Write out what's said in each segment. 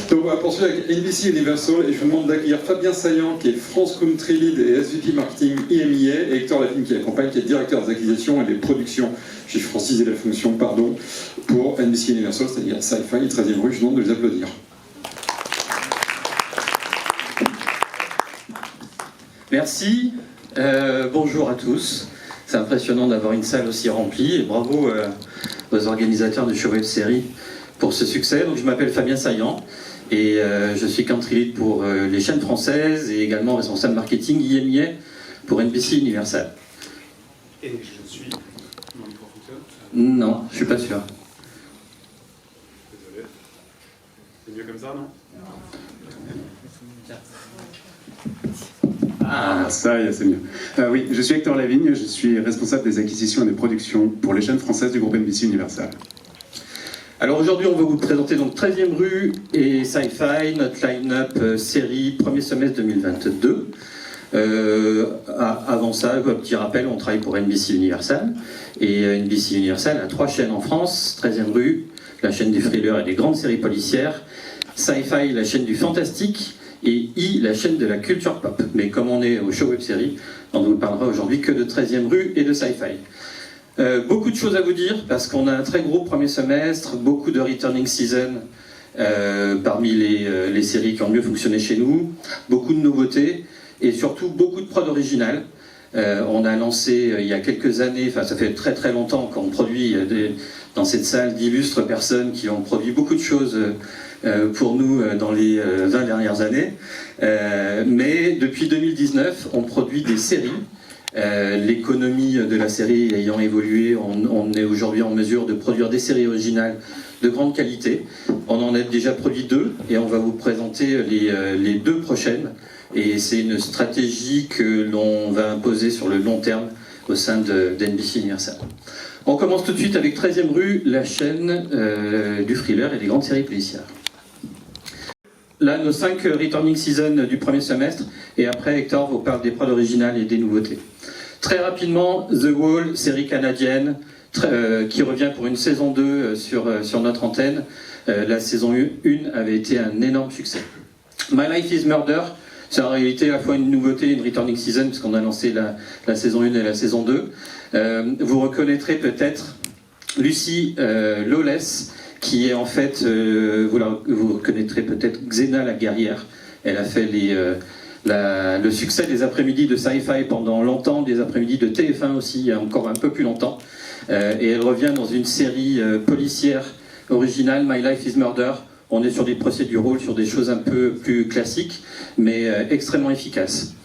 Donc on va poursuivre avec NBC Universal et je vous demande d'accueillir Fabien Saillant qui est France Country Lead et SVP Marketing IMEA et Hector Lavigne qui l'accompagne, qui est directeur des acquisitions et des productions, j'ai francisé la fonction, pardon, pour NBC Universal, c'est-à-dire Sci-Fi et 13e rue. Je vous demande de les applaudir. Merci, bonjour à tous. C'est impressionnant d'avoir une salle aussi remplie et bravo aux organisateurs du show web série pour ce succès. Donc, je m'appelle Fabien Saillant et je suis country lead pour les chaînes françaises et également responsable marketing IMEA pour NBC Universal. Et je suis... Mon micro fonctionne ? Non, je suis pas sûr. Désolé. C'est mieux comme ça, non ? Ah, ça y est, c'est mieux. Oui, je suis Hector Lavigne, je suis responsable des acquisitions et des productions pour les chaînes françaises du groupe NBC Universal. Alors aujourd'hui, on va vous présenter donc 13e rue et Sci-Fi, notre line-up série premier semestre 2022. Avant ça, un petit rappel, on travaille pour NBC Universal. Et NBC Universal a 3 chaînes en France, 13e rue, la chaîne du thriller et des grandes séries policières, Sci-Fi, la chaîne du fantastique, et la chaîne de la culture pop. Mais comme on est au show web série, on ne vous parlera aujourd'hui que de 13e rue et de Sci-Fi. Beaucoup de choses à vous dire parce qu'on a un très gros premier semestre, beaucoup de returning season parmi les séries qui ont mieux fonctionné chez nous, beaucoup de nouveautés et surtout beaucoup de prod originales. On a lancé il y a quelques années, enfin ça fait très très longtemps qu'on produit dans cette salle d'illustres personnes qui ont produit beaucoup de choses pour nous dans les 20 dernières années. Mais depuis 2019, on produit des séries. L'économie de la série ayant évolué, on est aujourd'hui en mesure de produire des séries originales de grande qualité. On en a déjà produit 2 et on va vous présenter les 2 prochaines. Et c'est une stratégie que l'on va imposer sur le long terme au sein d'NBC Universal. On commence tout de suite avec 13e rue, la chaîne du thriller et des grandes séries policières. Là, nos 5 returning season du premier semestre, et après Hector vous parle des prods originales et des nouveautés. Très rapidement, The Wall, série canadienne, qui revient pour une saison 2 sur notre antenne. La saison 1 avait été un énorme succès. My Life is Murder, c'est en réalité à la fois une nouveauté et une returning season, puisqu'on a lancé la saison 1 et la saison 2. Vous reconnaîtrez peut-être Lucy Lawless, qui est en fait, vous reconnaîtrez peut-être Xena la guerrière. Elle a fait le succès des après-midi de Sci-Fi pendant longtemps, des après-midi de TF1 aussi, il y a encore un peu plus longtemps. Et elle revient dans une série policière originale, My Life is Murder. On est sur des procéduraux, sur des choses un peu plus classiques, mais extrêmement efficaces.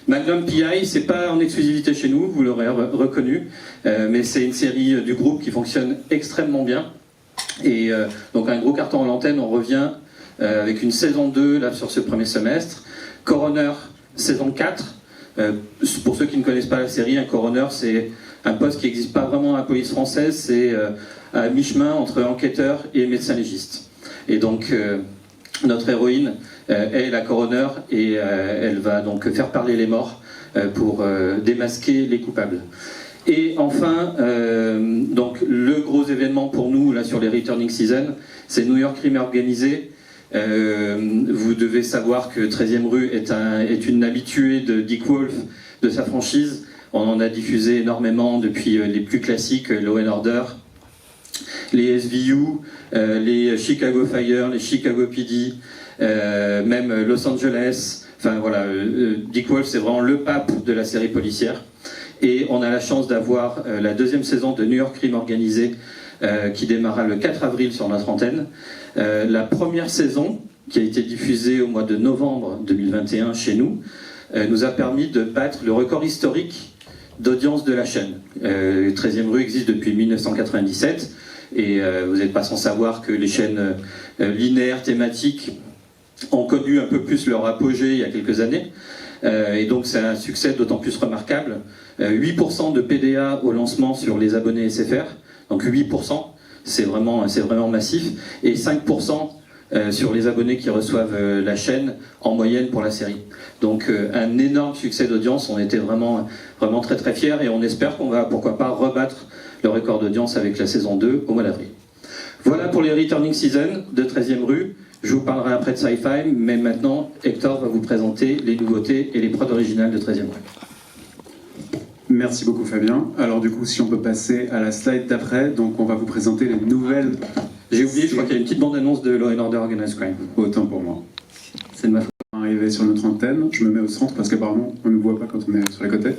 Magnum PI, c'est pas en exclusivité chez nous, vous l'aurez reconnu, mais c'est une série du groupe qui fonctionne extrêmement bien. Et donc un gros carton à l'antenne, on revient avec une saison 2 là, sur ce premier semestre. Coroner, saison 4. Pour ceux qui ne connaissent pas la série, un coroner, c'est un poste qui n'existe pas vraiment à la police française, c'est à mi-chemin entre enquêteur et médecin légiste. Et donc notre héroïne est la coroner et elle va donc faire parler les morts pour démasquer les coupables. Et enfin, donc le gros événement pour nous là sur les returning season, c'est New York Crime Organisé. Vous devez savoir que 13e rue est une habituée de Dick Wolf, de sa franchise. On en a diffusé énormément depuis les plus classiques, Law & Order, les SVU, les Chicago Fire, les Chicago PD, même Los Angeles. Enfin voilà, Dick Wolf c'est vraiment le pape de la série policière. Et on a la chance d'avoir la 2e saison de New York Crime Organisé qui démarra le 4 avril sur notre antenne. La première saison, qui a été diffusée au mois de novembre 2021 chez nous, nous a permis de battre le record historique d'audience de la chaîne. 13e rue existe depuis 1997 et vous n'êtes pas sans savoir que les chaînes linéaires thématiques ont connu un peu plus leur apogée il y a quelques années. Et donc c'est un succès d'autant plus remarquable. 8% de PDA au lancement sur les abonnés SFR, donc 8%, c'est vraiment massif, et 5% sur les abonnés qui reçoivent la chaîne en moyenne pour la série. Donc un énorme succès d'audience, on était vraiment très très fiers et on espère qu'on va pourquoi pas rebattre le record d'audience avec la saison 2 au mois d'avril. Voilà pour les returning season de 13e rue. Je vous parlerai après de Sci-Fi, mais maintenant, Hector va vous présenter les nouveautés et les prods originales de 13e rue. Merci beaucoup Fabien. Alors du coup, si on peut passer à la slide d'après, donc on va vous présenter les nouvelles... J'ai oublié, je crois qu'il y a une petite bande-annonce de Law & Order Organized Crime. Autant pour moi. C'est de ma faute. Arrivé sur notre antenne, je me mets au centre parce qu'apparemment on ne voit pas quand on est sur les côtés.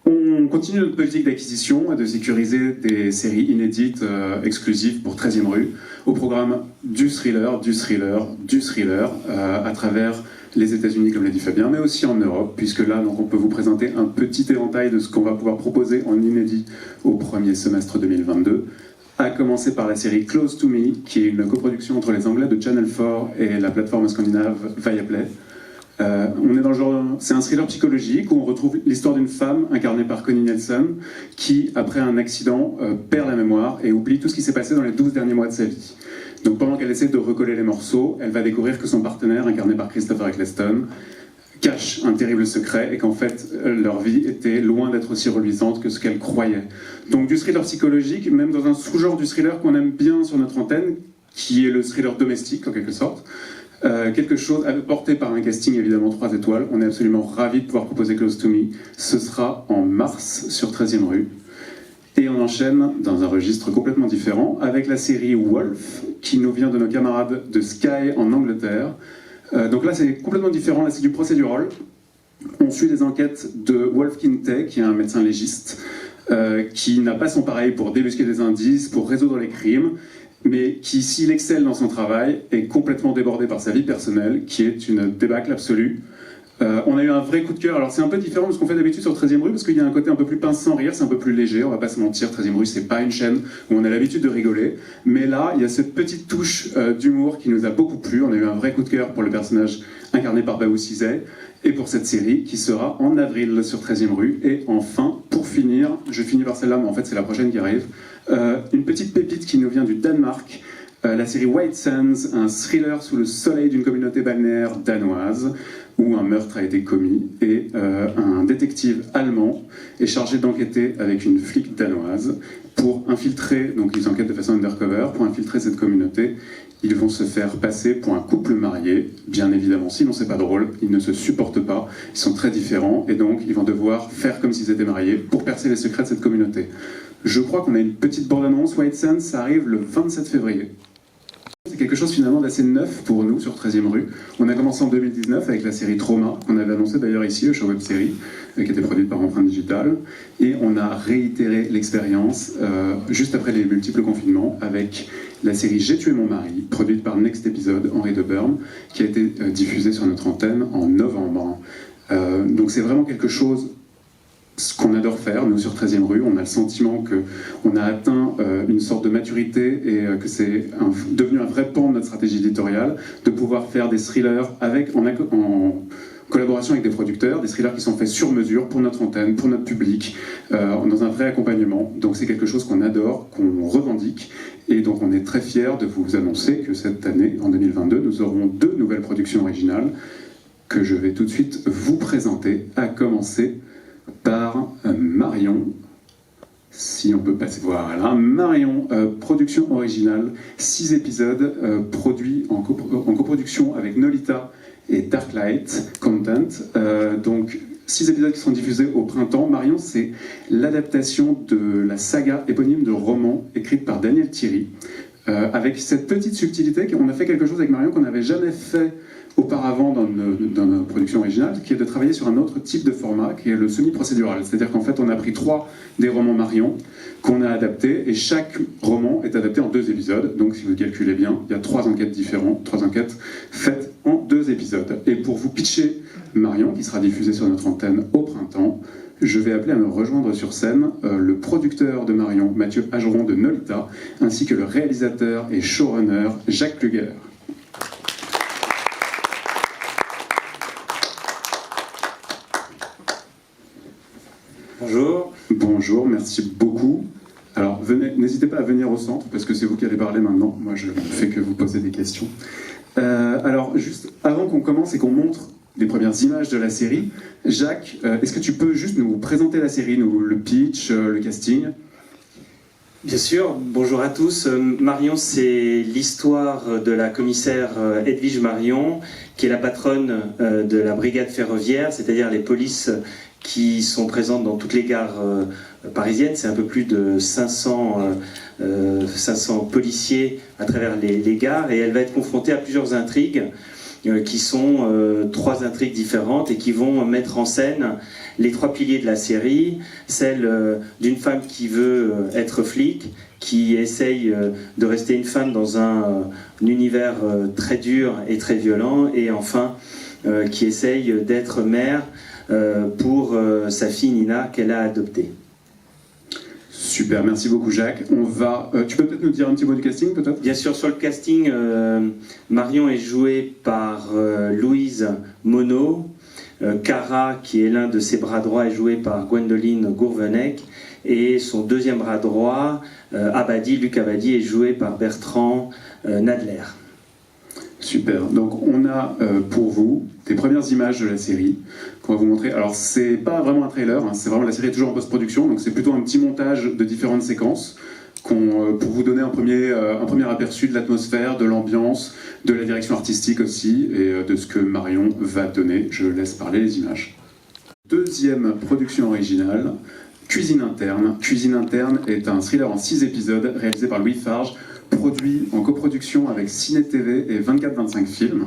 On continue notre politique d'acquisition et de sécuriser des séries inédites exclusives pour 13e rue, au programme du thriller, à travers les États-Unis, comme l'a dit Fabien, mais aussi en Europe, puisque là, donc, on peut vous présenter un petit éventail de ce qu'on va pouvoir proposer en inédit au premier semestre 2022, à commencer par la série Close to Me, qui est une coproduction entre les Anglais de Channel 4 et la plateforme scandinave Viaplay. On est dans le genre, c'est un thriller psychologique où on retrouve l'histoire d'une femme incarnée par Connie Nielsen qui, après un accident, perd la mémoire et oublie tout ce qui s'est passé dans les 12 derniers mois de sa vie. Donc pendant qu'elle essaie de recoller les morceaux, elle va découvrir que son partenaire, incarné par Christopher Eccleston, cache un terrible secret et qu'en fait leur vie était loin d'être aussi reluisante que ce qu'elle croyait. Donc du thriller psychologique, même dans un sous-genre du thriller qu'on aime bien sur notre antenne, qui est le thriller domestique en quelque sorte. Quelque chose porté par un casting évidemment 3 étoiles. On est absolument ravis de pouvoir proposer Close to Me. Ce sera en mars sur 13e rue. Et on enchaîne dans un registre complètement différent avec la série Wolf, qui nous vient de nos camarades de Sky en Angleterre. Donc là c'est complètement différent, là c'est du procédural. On suit les enquêtes de Wolf Kintay, qui est un médecin légiste, qui n'a pas son pareil pour débusquer des indices, pour résoudre les crimes, mais qui, s'il excelle dans son travail, est complètement débordé par sa vie personnelle, qui est une débâcle absolue. On a eu un vrai coup de cœur. Alors c'est un peu différent de ce qu'on fait d'habitude sur 13e rue, parce qu'il y a un côté un peu plus pince sans rire, c'est un peu plus léger, on va pas se mentir, 13e rue c'est pas une chaîne où on a l'habitude de rigoler, mais là il y a cette petite touche d'humour qui nous a beaucoup plu. On a eu un vrai coup de cœur pour le personnage incarné par Babou Cizay, et pour cette série qui sera en avril sur 13e rue. Et enfin, pour finir, je finis par celle-là, mais en fait c'est la prochaine qui arrive, une petite pépite qui nous vient du Danemark, la série White Sands, un thriller sous le soleil d'une communauté balnéaire danoise, où un meurtre a été commis, et un détective allemand est chargé d'enquêter avec une flic danoise pour infiltrer, donc ils enquêtent de façon undercover, pour infiltrer cette communauté. Ils vont se faire passer pour un couple marié, bien évidemment, sinon c'est pas drôle, ils ne se supportent pas, ils sont très différents, et donc ils vont devoir faire comme s'ils étaient mariés pour percer les secrets de cette communauté. Je crois qu'on a une petite bande-annonce, White Sands, ça arrive le 27 février. C'est quelque chose finalement d'assez neuf pour nous sur 13e rue. On a commencé en 2019 avec la série Trauma, qu'on avait annoncé d'ailleurs ici, au show web série, qui était produite par Empreinte Digital. Et on a réitéré l'expérience juste après les multiples confinements avec la série J'ai tué mon mari, produite par Next Episode, Henri de Burme, qui a été diffusée sur notre antenne en novembre. Donc c'est vraiment quelque chose ce qu'on adore faire, nous sur 13e rue. On a le sentiment qu'on a atteint une sorte de maturité et que c'est devenu un vrai pan de notre stratégie éditoriale de pouvoir faire des thrillers en collaboration avec des producteurs, des thrillers qui sont faits sur mesure pour notre antenne, pour notre public, dans un vrai accompagnement. Donc c'est quelque chose qu'on adore, qu'on revendique, et donc on est très fiers de vous annoncer que cette année, en 2022, nous aurons 2 nouvelles productions originales que je vais tout de suite vous présenter, à commencer par Marion, si on peut passer, voilà, Marion, production originale, 6 épisodes produits en coproduction avec Nolita et Darklight Content, donc 6 épisodes qui sont diffusés au printemps. Marion, c'est l'adaptation de la saga éponyme de roman écrite par Daniel Thierry, avec cette petite subtilité qu'on a fait quelque chose avec Marion qu'on n'avait jamais fait auparavant dans nos productions originales, qui est de travailler sur un autre type de format, qui est le semi-procédural. C'est-à-dire qu'en fait, on a pris 3 des romans Marion qu'on a adaptés, et chaque roman est adapté en 2 épisodes. Donc, si vous calculez bien, il y a 3 enquêtes différentes, 3 enquêtes faites en 2 épisodes. Et pour vous pitcher Marion, qui sera diffusée sur notre antenne au printemps, je vais appeler à me rejoindre sur scène le producteur de Marion, Mathieu Ageron de Nolita, ainsi que le réalisateur et showrunner Jacques Kluger. Bonjour. Bonjour, merci beaucoup. Alors, n'hésitez pas à venir au centre, parce que c'est vous qui allez parler maintenant. Moi, je ne fais que vous poser des questions. Alors, juste avant qu'on commence et qu'on montre les premières images de la série, Jacques, est-ce que tu peux juste nous présenter la série, le pitch, le casting ? Bien sûr, bonjour à tous. Marion, c'est l'histoire de la commissaire Edwige Marion, qui est la patronne de la brigade ferroviaire, c'est-à-dire les polices qui sont présentes dans toutes les gares parisiennes. C'est un peu plus de 500 policiers à travers les gares, et elle va être confrontée à plusieurs intrigues qui sont 3 intrigues différentes et qui vont mettre en scène les 3 piliers de la série, celle d'une femme qui veut être flic, qui essaye de rester une femme dans un univers très dur et très violent, et enfin qui essaye d'être mère pour sa fille Nina qu'elle a adoptée. Super, merci beaucoup Jacques. Tu peux peut-être nous dire un petit mot du casting peut-être ? Bien sûr, sur le casting, Marion est jouée par Louise Monod. Cara, qui est l'un de ses bras droits, est joué par Gwendoline Gourvenec, et son deuxième bras droit, Luc Abadi, est joué par Bertrand Nadler. Super, donc on a pour vous des premières images de la série qu'on va vous montrer. Alors c'est pas vraiment un trailer, hein, c'est vraiment, la série est toujours en post-production, donc c'est plutôt un petit montage de différentes séquences pour vous donner un premier aperçu de l'atmosphère, de l'ambiance, de la direction artistique aussi, et de ce que Marion va donner. Je laisse parler les images. Deuxième production originale, Cuisine interne. Cuisine interne est un thriller en 6 épisodes réalisé par Louis Farge, produit en coproduction avec Ciné TV et 24-25 Films.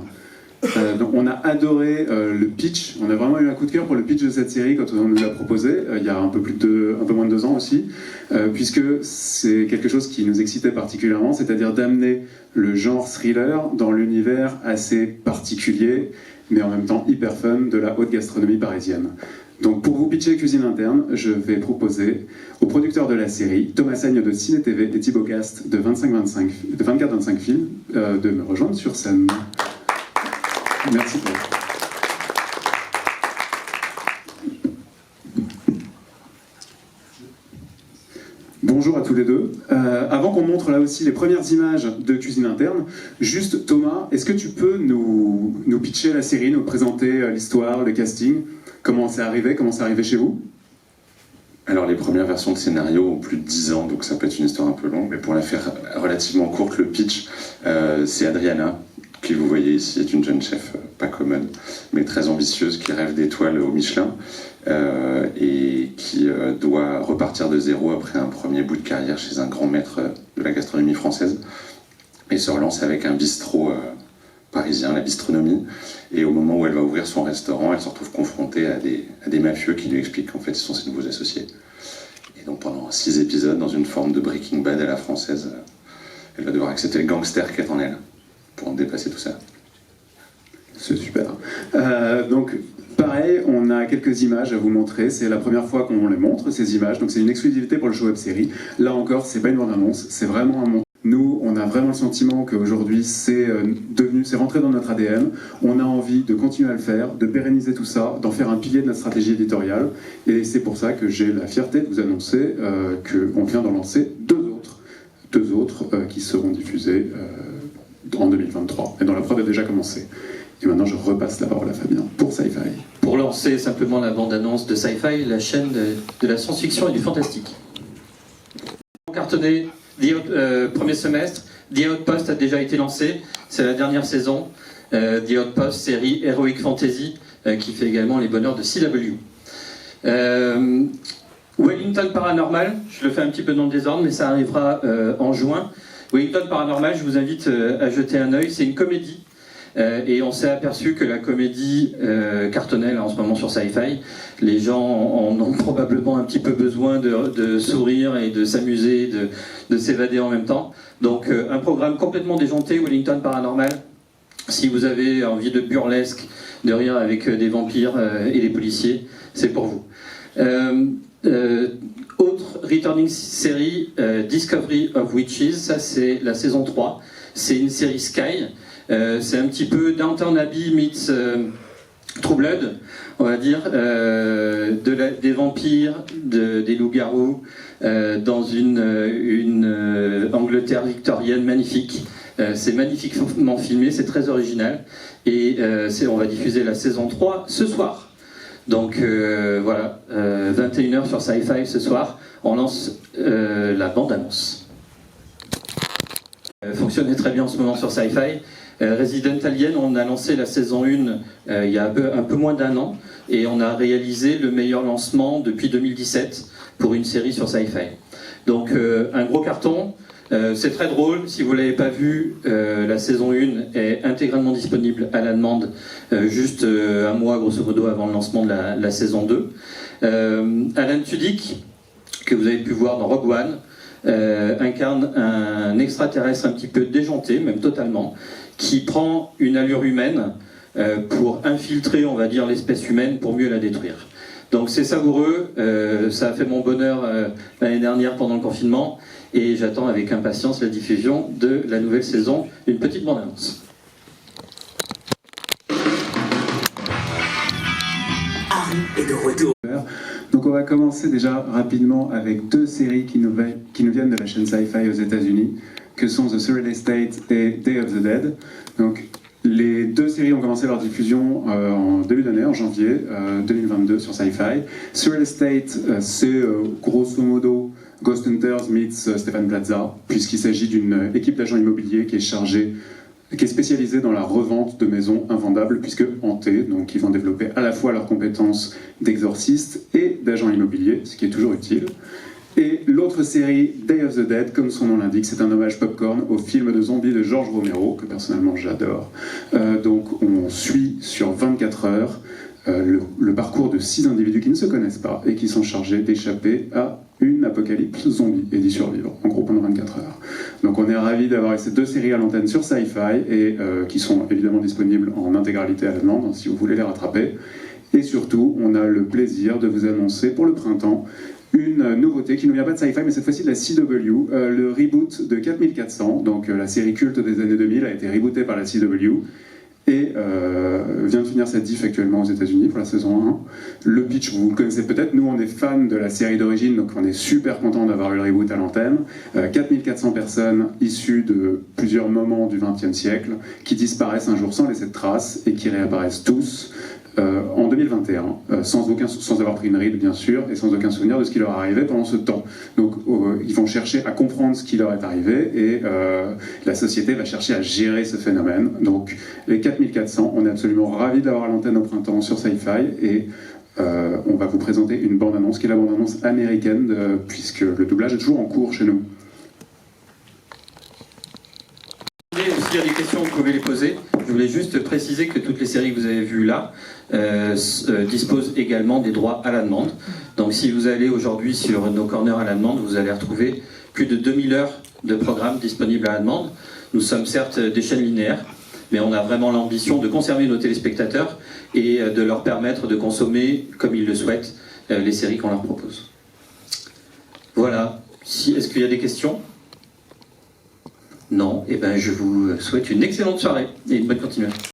Donc on a adoré le pitch, on a vraiment eu un coup de cœur pour le pitch de cette série quand on nous l'a proposé, il y a un peu moins de 2 ans aussi, puisque c'est quelque chose qui nous excitait particulièrement, c'est-à-dire d'amener le genre thriller dans l'univers assez particulier, mais en même temps hyper fun de la haute gastronomie parisienne. Donc pour vous pitcher Cuisine interne, je vais proposer aux producteurs de la série, Thomas Sagne de Ciné TV et Thibaut Cast de 24-25 Films, de me rejoindre sur scène. Merci Paul. Bonjour à tous les deux. Avant qu'on montre là aussi les premières images de Cuisine interne, juste Thomas, est-ce que tu peux nous pitcher la série, nous présenter l'histoire, le casting, comment c'est arrivé chez vous ? Alors les premières versions de scénario ont plus de 10 ans, donc ça peut être une histoire un peu longue, mais pour la faire relativement courte, le pitch, c'est Adriana, qui vous voyez ici, est une jeune chef pas commune, mais très ambitieuse, qui rêve d'étoiles au Michelin, et qui doit repartir de zéro après un premier bout de carrière chez un grand maître de la gastronomie française, et se relance avec un bistrot parisien, la bistronomie, et au moment où elle va ouvrir son restaurant, elle se retrouve confrontée à des mafieux qui lui expliquent qu'en fait ce sont ses nouveaux associés. Et donc pendant 6 épisodes, dans une forme de Breaking Bad à la française, elle va devoir accepter le gangster qui est en elle, pour dépasser tout ça. C'est super. Donc, pareil, on a quelques images à vous montrer. C'est la première fois qu'on les montre, ces images. Donc, c'est une exclusivité pour le show web série. Là encore, c'est pas une bande-annonce, c'est vraiment un montage. Nous, on a vraiment le sentiment qu'aujourd'hui, c'est rentré dans notre ADN. On a envie de continuer à le faire, de pérenniser tout ça, d'en faire un pilier de notre stratégie éditoriale. Et c'est pour ça que j'ai la fierté de vous annoncer qu'on vient d'en lancer deux autres qui seront diffusés en 2023, et dont la prod a déjà commencé. Et maintenant, je repasse la parole à Fabien pour Sci-Fi. Pour lancer simplement la bande-annonce de Sci-Fi, la chaîne de la science-fiction et du fantastique. Cartonné, premier semestre, The Outpost a déjà été lancé, c'est la dernière saison. The Outpost, série Heroic Fantasy, qui fait également les bonheurs de CW. Wellington Paranormal, je le fais un petit peu dans le désordre, mais ça arrivera en juin. Wellington Paranormal, je vous invite à jeter un œil, c'est une comédie. Et on s'est aperçu que la comédie cartonnait là, en ce moment sur Sci-Fi. Les gens en ont probablement un petit peu besoin de sourire et de s'amuser, de s'évader en même temps. Donc un programme complètement déjanté, Wellington Paranormal. Si vous avez envie de burlesque, de rire avec des vampires et des policiers, c'est pour vous. Autre returning série, Discovery of Witches, ça c'est la saison 3. C'est une série Sky. C'est un petit peu Downton Abbey meets True Blood, on va dire, des vampires, des loups-garous, dans une Angleterre victorienne magnifique. C'est magnifiquement filmé, c'est très original. Et on va diffuser la saison 3 ce soir. Donc voilà, 21h sur Sci-Fi ce soir, on lance la bande-annonce. Fonctionnait très bien en ce moment sur Sci-Fi. Resident Alien, on a lancé la saison 1 il y a un peu moins d'un an et on a réalisé le meilleur lancement depuis 2017 pour une série sur Sci-Fi. Donc un gros carton, c'est très drôle, si vous ne l'avez pas vu, la saison 1 est intégralement disponible à la demande juste un mois grosso modo avant le lancement de la saison 2. Alan Tudyk, que vous avez pu voir dans Rogue One, incarne un extraterrestre un petit peu déjanté, même totalement, qui prend une allure humaine pour infiltrer, on va dire, l'espèce humaine pour mieux la détruire. Donc c'est savoureux, ça a fait mon bonheur l'année dernière pendant le confinement, et j'attends avec impatience la diffusion de la nouvelle saison, une petite bande-annonce. Harry est de retour. Donc on va commencer déjà rapidement avec deux séries qui nous viennent de la chaîne Sci-Fi aux États-Unis, que sont The Surreal Estate et Day of the Dead. Donc les deux séries ont commencé leur diffusion en début d'année, en janvier 2022 sur Sci-Fi. Surreal Estate, c'est grosso modo Ghost Hunters meets Stéphane Plaza, puisqu'il s'agit d'une équipe d'agents immobiliers qui est spécialisée dans la revente de maisons invendables, puisque hantées, donc ils vont développer à la fois leurs compétences d'exorcistes et d'agents immobiliers, ce qui est toujours utile. Et l'autre série, Day of the Dead, comme son nom l'indique, c'est un hommage popcorn au film de zombies de George Romero, que personnellement j'adore. Donc on suit sur 24 heures le parcours de 6 individus qui ne se connaissent pas et qui sont chargés d'échapper à une apocalypse zombie et d'y survivre, en gros pendant 24 heures. Donc on est ravis d'avoir ces deux séries à l'antenne sur Sci-Fi et qui sont évidemment disponibles en intégralité à la demande, si vous voulez les rattraper. Et surtout, on a le plaisir de vous annoncer pour le printemps une nouveauté qui ne vient pas de Sci-Fi, mais cette fois-ci de la CW, le reboot de 4400, donc la série culte des années 2000 a été rebootée par la CW et vient de finir sa diff actuellement aux États-Unis pour la saison 1. Le pitch, vous le connaissez peut-être, nous on est fans de la série d'origine, donc on est super content d'avoir eu le reboot à l'antenne. 4400 personnes issues de plusieurs moments du XXe siècle qui disparaissent un jour sans laisser de traces et qui réapparaissent tous en 2021, sans avoir pris une ride bien sûr, et sans aucun souvenir de ce qui leur arrivait pendant ce temps. Donc ils vont chercher à comprendre ce qui leur est arrivé, et la société va chercher à gérer ce phénomène. Donc les 4400, on est absolument ravis d'avoir à l'antenne au printemps sur Sci-Fi, et on va vous présenter une bande-annonce qui est la bande-annonce américaine, puisque le doublage est toujours en cours chez nous. S'il y a des questions, vous pouvez les poser. Je voulais juste préciser que toutes les séries que vous avez vues là disposent également des droits à la demande. Donc si vous allez aujourd'hui sur nos corners à la demande, vous allez retrouver plus de 2000 heures de programmes disponibles à la demande. Nous sommes certes des chaînes linéaires, mais on a vraiment l'ambition de conserver nos téléspectateurs et de leur permettre de consommer, comme ils le souhaitent, les séries qu'on leur propose. Voilà. Est-ce qu'il y a des questions ? Non, eh ben je vous souhaite une excellente soirée et une bonne continuation.